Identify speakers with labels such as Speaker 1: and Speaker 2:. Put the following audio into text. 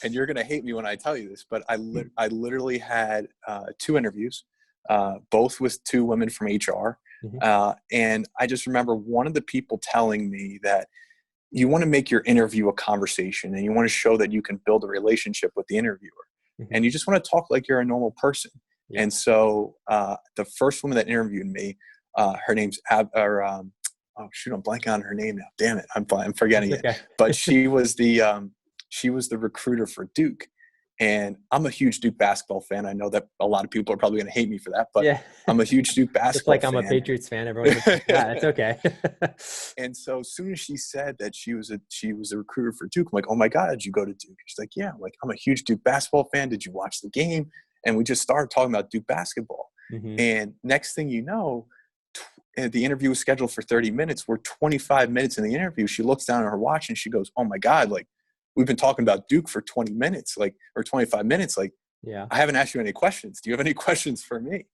Speaker 1: and you're going to hate me when I tell you this, but I literally had 2 interviews, both with 2 women from HR. And I just remember one of the people telling me that you want to make your interview a conversation, and you want to show that you can build a relationship with the interviewer, and you just want to talk like you're a normal person. And so the first woman that interviewed me, her name's oh shoot, I'm blanking on her name now. Damn it, I'm forgetting it. But she was the recruiter for Duke, and I'm a huge Duke basketball fan. I know that a lot of people are probably going to hate me for that, but I'm a huge Duke basketball fan.
Speaker 2: Just like I'm a Patriots fan. Everyone, it's okay.
Speaker 1: And so as soon as she said that she was a recruiter for Duke, I'm like, oh my God, did you go to Duke? She's like, yeah. I'm like, I'm a huge Duke basketball fan. Did you watch the game? And we just started talking about Duke basketball. And next thing you know, the interview was scheduled for 30 minutes. We're 25 minutes in the interview. She looks down at her watch and she goes, oh my God, like, we've been talking about Duke for 20 minutes, like, or 25 minutes. Like, I haven't asked you any questions. Do you have any questions for me?